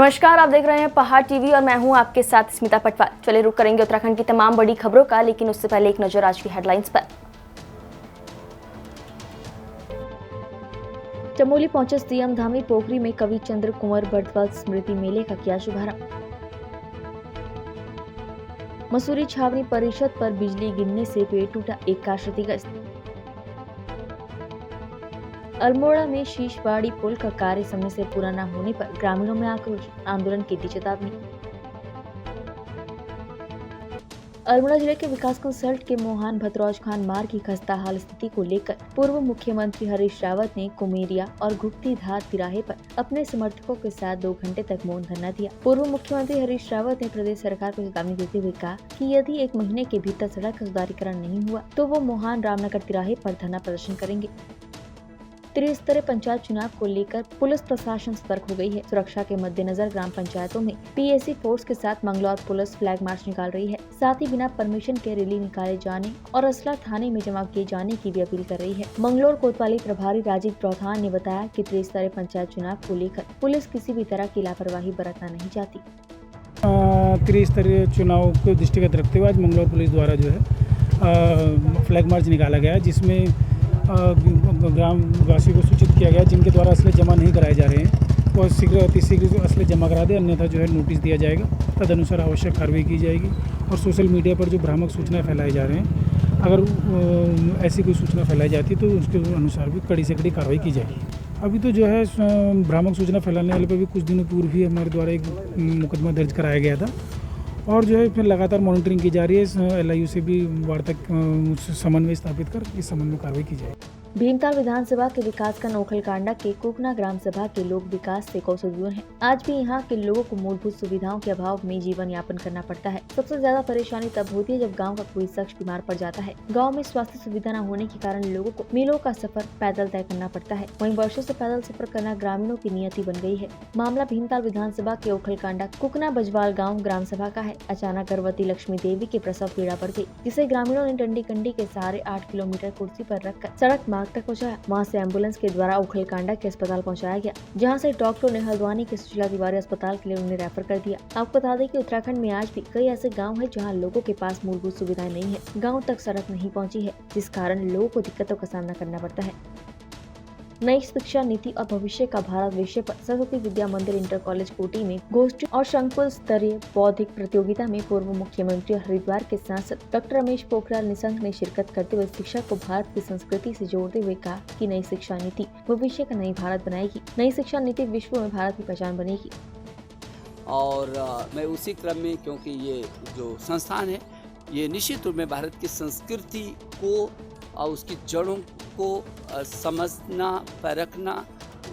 नमस्कार, आप देख रहे हैं पहाड़ टीवी और मैं हूं आपके साथ स्मिता पटवार। चले रुक करेंगे उत्तराखंड की तमाम बड़ी खबरों का, लेकिन उससे पहले एक नजर आज की हेडलाइंस पर। चमोली पहुंचे सीएम धामी, पोखरी में कवि चंद्र कुंवर बर्दवाल स्मृति मेले का किया शुभारंभ। मसूरी छावनी परिषद पर बिजली गिरने से पेड़ टूटा, एक कार क्षतिग्रस्त। अल्मोड़ा में शीशवाड़ी पुल का कार्य समय से पूरा न होने पर ग्रामीणों में आक्रोश, आंदोलन की दी चेतावनी। अल्मोड़ा जिले के विकास कंसल्ट के मोहन भतरौज खान मार्ग की खस्ताहाल स्थिति को लेकर पूर्व मुख्यमंत्री हरीश रावत ने कुमेरिया और घुप्ती धार तिराहे पर अपने समर्थकों के साथ 2 घंटे तक मौन धरना दिया। पूर्व मुख्यमंत्री हरीश रावत ने प्रदेश सरकार को चेतावनी देते हुए कहा कि यदि 1 महीने के भीतर सड़क का सुधारीकरण नहीं हुआ तो वो मोहन रामनगर तिराहे पर धरना प्रदर्शन करेंगे। त्रिस्तरीय पंचायत चुनाव को लेकर पुलिस प्रशासन सतर्क हो गई है। सुरक्षा के मद्देनजर ग्राम पंचायतों में पीएसी फोर्स के साथ मंगलौर पुलिस फ्लैग मार्च निकाल रही है। साथ ही बिना परमिशन के रैली निकाले जाने और असला थाने में जमा किए जाने की भी अपील कर रही है। मंगलौर कोतवाली प्रभारी राजीव प्रधान ने बताया कि त्रिस्तरीय पंचायत चुनाव को लेकर पुलिस किसी भी तरह की लापरवाही बरतना नहीं चाहती। त्रिस्तरीय चुनाव को दृष्टिगत रखते हुए आज मंगलौर पुलिस द्वारा जो है फ्लैग मार्च निकाला गया, जिसमें ग्राम वासी को सूचित किया गया जिनके द्वारा असले जमा नहीं कराए जा रहे हैं वो शीघ्र असले जमा करा दे, अन्यथा जो है नोटिस दिया जाएगा। तदनुसार आवश्यक कार्रवाई की जाएगी। और सोशल मीडिया पर जो भ्रामक सूचनाएं फैलाई जा रहे हैं, अगर ऐसी कोई सूचना फैलाई जाती है तो उसके अनुसार भी कड़ी से कड़ी कार्रवाई की जाएगी। अभी तो जो है भ्रामक सूचना फैलाने वाले पर भी कुछ दिनों पूर्व ही हमारे द्वारा एक मुकदमा दर्ज कराया गया था और जो है फिर लगातार मॉनिटरिंग की जा रही है। LIU से भी वार्ता समन्वय स्थापित कर इस संबंध में कार्रवाई की जाए। भीमताल विधानसभा के विकासखंड ओखलकांडा के कुकना ग्राम सभा के लोग विकास से कोसों दूर हैं। आज भी यहाँ के लोगों को मूलभूत सुविधाओं के अभाव में जीवन यापन करना पड़ता है। सबसे ज्यादा परेशानी तब होती है जब गांव का कोई शख्स बीमार पड़ जाता है। गांव में स्वास्थ्य सुविधा न होने के कारण लोगों को मीलों का सफर पैदल तय करना पड़ता है। वहीं वर्षों से पैदल सफर करना ग्रामीणों की नियति बन गई है। मामला भीमताल विधानसभा के ओखलकांडा कुकना बजवाल गाँव ग्राम सभा का है। अचानक गर्भवती लक्ष्मी देवी के प्रसव पीड़ा बढ़ गई, जिसे ग्रामीणों ने डंडी कंडी के सहारे 8 किलोमीटर कुर्सी पर रखकर सड़क मार्ग तक पहुंचाया। वहां से एम्बुलेंस के द्वारा ओखलकांडा के अस्पताल पहुंचाया गया, जहां से डॉक्टरों ने हल्द्वानी के सुशीला तिवारी अस्पताल के लिए उन्हें रेफर कर दिया। आपको बता दें कि उत्तराखंड में आज भी कई ऐसे गांव हैं जहां लोगों के पास मूलभूत सुविधाएं नहीं है। गांव तक सड़क नहीं पहुंची है, जिस कारण लोगों को दिक्कतों का सामना करना पड़ता है। नई शिक्षा नीति और भविष्य का भारत विषय पर सरस्वती विद्या मंदिर इंटर कॉलेज कोटी में गोष्ठी और शंकुल स्तरीय बौद्धिक प्रतियोगिता में पूर्व मुख्यमंत्री हरिद्वार के सांसद डॉक्टर रमेश पोखरियाल निशंक ने शिरकत करते हुए शिक्षा को भारत की संस्कृति से जोड़ते हुए कहा कि नई शिक्षा नीति भविष्य का नई भारत बनाएगी। नई शिक्षा नीति विश्व में भारत की पहचान बनेगी। और मैं उसी क्रम में, क्योंकि ये जो संस्थान है ये निश्चित रूप में भारत की संस्कृति को और उसकी जड़ों को समझना, परखना,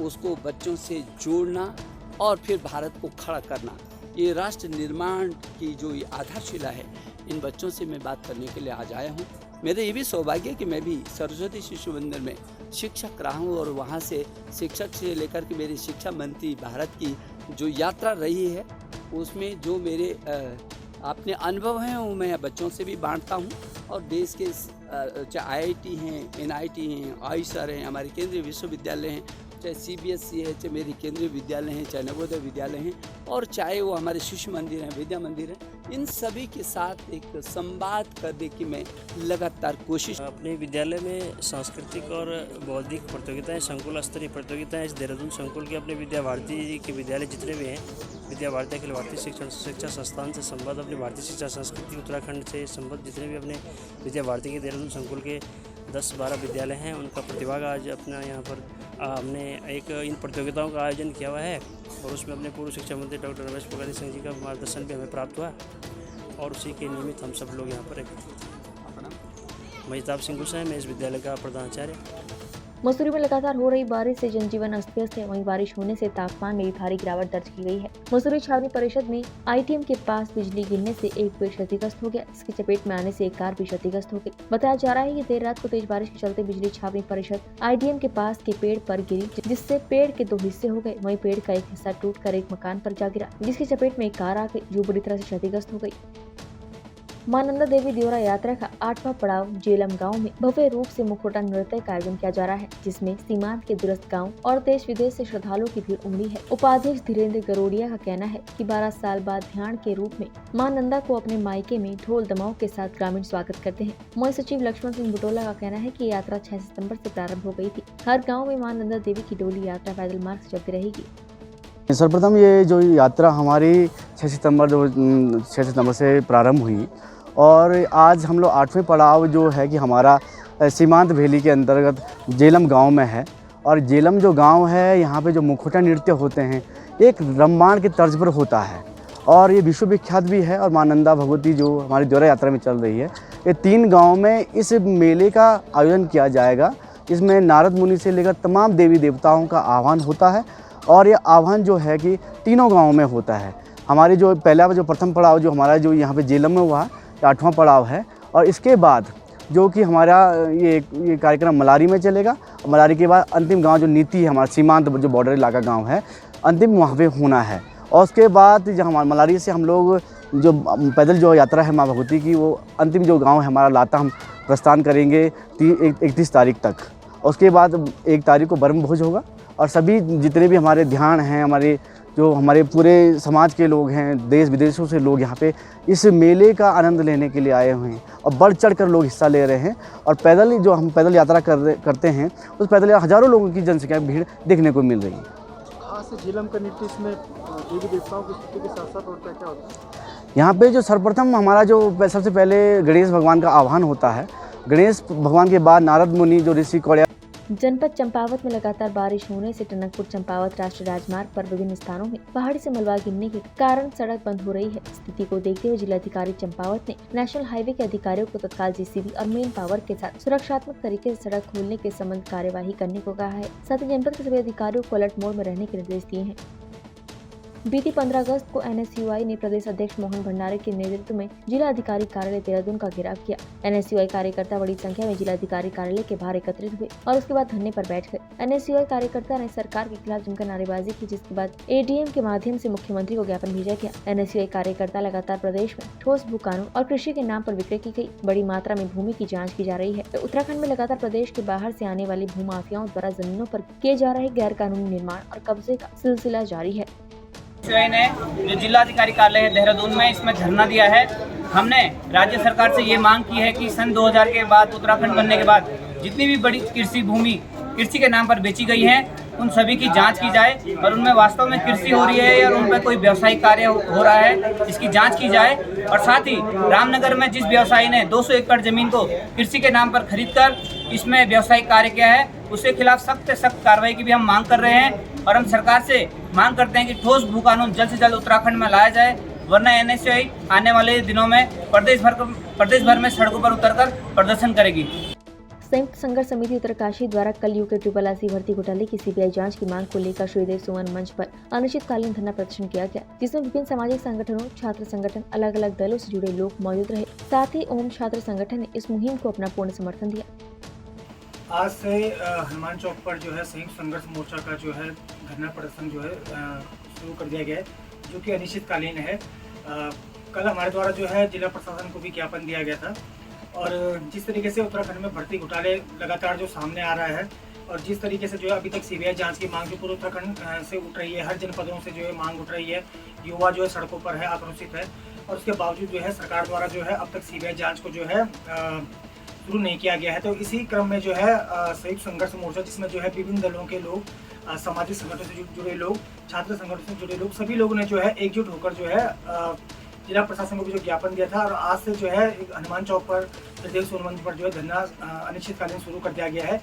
उसको बच्चों से जोड़ना और फिर भारत को खड़ा करना, ये राष्ट्र निर्माण की जो ये आधारशिला है, इन बच्चों से मैं बात करने के लिए आज आया हूँ। मेरा ये भी सौभाग्य है कि मैं भी सरस्वती शिशु मंदिर में शिक्षक रहा हूँ और वहाँ से शिक्षक से लेकर के मेरी शिक्षा मंत्री भारत की जो यात्रा रही है उसमें जो मेरे अपने अनुभव हैं वो मैं बच्चों से भी बांटता हूँ। और देश के चाहे IIT हैं, NIT हैं, आईसर हैं, हमारे केंद्रीय विश्वविद्यालय हैं, चाहे CBSE है, चाहे मेरे केंद्रीय विद्यालय हैं, चाहे नवोदय विद्यालय हैं, और चाहे वो हमारे शिशु मंदिर हैं, विद्या मंदिर हैं, इन सभी के साथ एक संवाद करने की मैं लगातार कोशिश। अपने विद्यालय में सांस्कृतिक और बौद्धिक प्रतियोगिताएं, संकुल स्तरीय प्रतियोगिताएं इस देहरादून संकुल के अपने विद्या भारती के विद्यालय जितने भी हैं, विद्या भारती अखिल भारतीय शिक्षा संस्थान से संबद्ध, अपनी भारतीय शिक्षा संस्कृति उत्तराखंड से संबद्ध जितने भी अपने विद्या भारती के देहरादून संकुल के 10-12 विद्यालय हैं, उनका प्रतिभाग आज अपना यहाँ पर हमने एक इन प्रतियोगिताओं का आयोजन किया हुआ है। और उसमें अपने पूर्व शिक्षा मंत्री डॉक्टर रमेश पोखरियाल निशंक जी का मार्गदर्शन भी हमें प्राप्त हुआ और उसी के निमित्त हम सब लोग यहाँ पर एकत्रित। महिताब सिंह गुस्सा है, मैं इस विद्यालय का प्रधानाचार्य। मसूरी में लगातार हो रही बारिश से जनजीवन अस्त व्यस्त है। वहीं बारिश होने से तापमान में भी भारी गिरावट दर्ज की गई है। मसूरी छावनी परिषद में ITM के पास बिजली गिरने से एक पेड़ क्षतिग्रस्त हो गया, जिसकी चपेट में आने से एक कार भी क्षतिग्रस्त हो गई। बताया जा रहा है कि देर रात को तेज बारिश के चलते बिजली छावनी परिषद ITM के पास के पेड़ पर गिरी, जिससे पेड़ के 2 हिस्से हो गए। वहीं पेड़ का एक हिस्सा टूट कर एक मकान पर जा गिरा, जिसकी चपेट में एक कार आ गई जो बुरी तरह से क्षतिग्रस्त हो गई। मां नंदा देवी दियोरा यात्रा का 8वां पड़ाव जेलम गांव में भव्य रूप से मुखौटा नृत्य का आयोजन किया जा रहा है, जिसमें सीमांत के दूरस्थ गांव और देश विदेश से श्रद्धालुओं की भीड़ उमड़ी है। उपाध्यक्ष धीरेन्द्र गरोडिया का कहना है कि 12 साल बाद ध्यान के रूप में मां नंदा को अपने मायके में ढोल दमाओं के साथ ग्रामीण स्वागत करते हैं। मई सचिव लक्ष्मण सिंह बुटोला का कहना है कि यात्रा 6 सितंबर से प्रारंभ हो गई थी। हर गाँव में मां नंदा देवी की डोली यात्रा पैदल मार्ग से चलती रहेगी। सर्वप्रथम ये जो यात्रा हमारी 6 सितंबर से प्रारंभ हुई और आज हम लोग 8वें पड़ाव जो है कि हमारा सीमांत वैली के अंतर्गत जेलम गांव में है। और जेलम जो गांव है, यहाँ पे जो मुखौटा नृत्य होते हैं एक रामायण के तर्ज पर होता है और ये विश्व विख्यात भी है। और मां नंदा भगवती जो हमारी दियोरा यात्रा में चल रही है, ये 3 गाँव में इस मेले का आयोजन किया जाएगा। इसमें नारद मुनि से लेकर तमाम देवी देवताओं का आह्वान होता है और ये आह्वान जो है कि तीनों गाँवों में होता है। हमारे जो पहला जो प्रथम पड़ाव जो हमारा जो यहाँ पे जेलम में हुआ, 8वां पड़ाव है। और इसके बाद जो कि हमारा ये कार्यक्रम मलारी में चलेगा। मलारी के बाद अंतिम गांव जो नीति है, हमारा सीमांत जो बॉर्डर इलाका गांव है, अंतिम वहाँ पे होना है। और उसके बाद जब हमारे मलारी से हम लोग जो पैदल जो यात्रा है माँ भगवती की, वो अंतिम जो गाँव है हमारा लाता, हम प्रस्थान करेंगे 31 तारीख तक। उसके बाद 1 तारीख को ब्रह्म भोज होगा और सभी जितने भी हमारे ध्यान हैं, हमारे पूरे समाज के लोग हैं, देश विदेशों से लोग यहाँ पे इस मेले का आनंद लेने के लिए आए हुए हैं और बढ़ चढ़ कर लोग हिस्सा ले रहे हैं। और पैदल जो हम पैदल यात्रा करते हैं, उस पैदल हज़ारों लोगों की जनसंख्या भीड़ देखने को मिल रही है। खास जेलम का नृत्य इसमें देवी देवताओं की स्तुति के साथ साथ होता है, क्या होता है? यहाँ पे जो सर्वप्रथम हमारा जो सबसे पहले गणेश भगवान का आह्वान होता है। गणेश भगवान के बाद नारद मुनि जो ऋषि कौड़िया। जनपद चंपावत में लगातार बारिश होने से टनकपुर चंपावत राष्ट्रीय राजमार्ग पर विभिन्न स्थानों में पहाड़ी से मलबा गिरने के कारण सड़क बंद हो रही है। स्थिति को देखते हुए जिलाधिकारी चंपावत ने नेशनल हाईवे के अधिकारियों को तत्काल जेसीबी और मेन पावर के साथ सुरक्षात्मक तरीके से सड़क खोलने के संबंध कार्यवाही करने को कहा है। साथ ही जनपद के सभी अधिकारियों को अलर्ट मोड में रहने के निर्देश दिए हैं। बीती 15 अगस्त को NSUI ने प्रदेश अध्यक्ष मोहन भंडारे के नेतृत्व में जिला अधिकारी कार्यालय देहरादून का घेराव किया। NSUI कार्यकर्ता बड़ी संख्या में जिला अधिकारी कार्यालय के बाहर एकत्रित हुए और उसके बाद धरने पर बैठ गए। NSUI कार्यकर्ता ने सरकार के खिलाफ जमकर नारेबाजी की, जिसके बाद ADM के माध्यम से मुख्यमंत्री को ज्ञापन भेजा गया। NSUI कार्यकर्ता लगातार प्रदेश में ठोस भू कानून और कृषि के नाम पर विक्रय की गई बड़ी मात्रा में भूमि की जाँच की जा रही है। तो उत्तराखंड में लगातार प्रदेश के बाहर से आने वाली भूमाफियाओं द्वारा जमीनों पर किए जा रहे गैर कानूनी निर्माण और कब्जे का सिलसिला जारी है। ने जो जिलाधिकारी कार्यालय है देहरादून में, इसमें धरना दिया है। हमने राज्य सरकार से ये मांग की है कि सन 2000 के बाद उत्तराखंड बनने के बाद जितनी भी बड़ी कृषि भूमि कृषि के नाम पर बेची गई है, उन सभी की जांच की जाए और उनमें वास्तव में कृषि हो रही है या उन पर कोई व्यवसायिक कार्य हो रहा है, इसकी जांच की जाए। और साथ ही रामनगर में जिस व्यवसायी ने 200 एकड़ जमीन को कृषि के नाम पर खरीदकर इसमें व्यवसायिक कार्य किया है, उसके खिलाफ सख्त से सख्त कार्रवाई की भी हम मांग कर रहे हैं। और हम सरकार से मांग करते हैं कि ठोस भू कानून जल्द से जल्द उत्तराखंड में लाया जाए, वरना NSUI आने वाले दिनों में प्रदेश भर में सड़कों पर उतरकर प्रदर्शन करेगी। संयुक्त संघर्ष समिति उत्तरकाशी द्वारा कल यूके SSSC भर्ती घोटाले की CBI जांच की मांग को लेकर श्रीदेव सुमन मंच पर अनिश्चितकालीन धरना प्रदर्शन किया गया, जिसमें विभिन्न सामाजिक संगठनों, छात्र संगठन, अलग अलग दलों से जुड़े लोग मौजूद रहे। साथ ही ओम छात्र संगठन ने इस मुहिम को अपना पूर्ण समर्थन दिया। आज से हनुमान चौक पर जो है संयुक्त संघर्ष मोर्चा का जो है धरना प्रदर्शन जो है शुरू कर दिया गया है, जो कि अनिश्चितकालीन है। कल हमारे द्वारा जो है जिला प्रशासन को भी ज्ञापन दिया गया था और जिस तरीके से उत्तराखंड में भर्ती घोटाले लगातार जो सामने आ रहा है और जिस तरीके से जो है अभी तक CBI जांच की मांग जो पूरे उत्तराखंड से उठ रही है, हर जनपदों से जो है मांग उठ रही है, युवा जो है सड़कों पर है, आक्रोशित है और उसके बावजूद जो है सरकार द्वारा जो है अब तक CBI जाँच को जो है शुरू नहीं किया गया है। तो इसी क्रम में जो है संयुक्त संघर्ष मोर्चा, जिसमें जो है विभिन्न दलों के लोग, सामाजिक संगठनों से जुड़े लोग, छात्र संगठनों से जुड़े लोग, सभी लोगों ने जो है एकजुट होकर जो है जिला प्रशासन को भी जो ज्ञापन दिया था और आज से जो है हनुमान चौक पर श्रीदेव सुमन मंच पर जो है धरना अनिश्चितकालीन शुरू कर दिया गया है।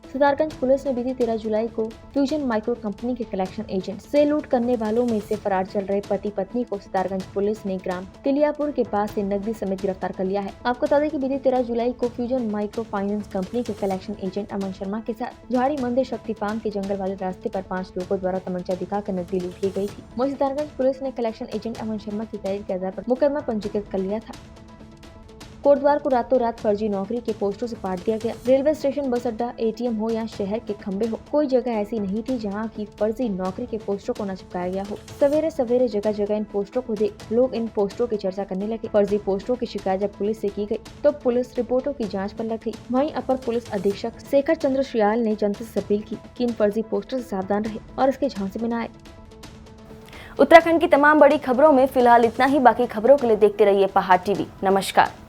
सितारगंज पुलिस ने बीती 13 जुलाई को फ्यूजन माइक्रो कंपनी के कलेक्शन एजेंट से लूट करने वालों में से फरार चल रहे पति पत्नी को सितारगंज पुलिस ने ग्राम तिलियापुर के पास से नकदी समेत गिरफ्तार कर लिया है। आपको बता दें कि बीती 13 जुलाई को फ्यूजन माइक्रो फाइनेंस कंपनी के कलेक्शन एजेंट अमन शर्मा के साथ झाड़ी मंदिर शक्तिपाम के जंगल वाले रास्ते पर 5 लोगों द्वारा तमंचा दिखाकर नकदी लूट ली गई थी। वहीं सितारगंज पुलिस ने कलेक्शन एजेंट अमन शर्मा की तहरीर के आधार पर मुकदमा पंजीकृत कर लिया था। कोटद्वार को रातों रात फर्जी नौकरी के पोस्टरों से पाट दिया गया। रेलवे स्टेशन, बस अड्डा, एटीएम हो या शहर के खंबे हो, कोई जगह ऐसी नहीं थी जहां की फर्जी नौकरी के पोस्टरों को न चिपकाया गया हो। सवेरे सवेरे जगह जगह इन पोस्टरों को देख लोग इन पोस्टरों की चर्चा करने लगे। फर्जी पोस्टरों की शिकायत जब पुलिस से की गई तो पुलिस रिपोर्टों की जाँच पर लग गई। वहीं अपर पुलिस अधीक्षक शेखर चंद्र श्रियाल ने जनता से अपील की कि इन फर्जी पोस्टर से सावधान रहे और इसके झांसे में न आए। उत्तराखंड की तमाम बड़ी खबरों में फिलहाल इतना ही। बाकी खबरों के लिए देखते रहिए पहाड़ टीवी। नमस्कार।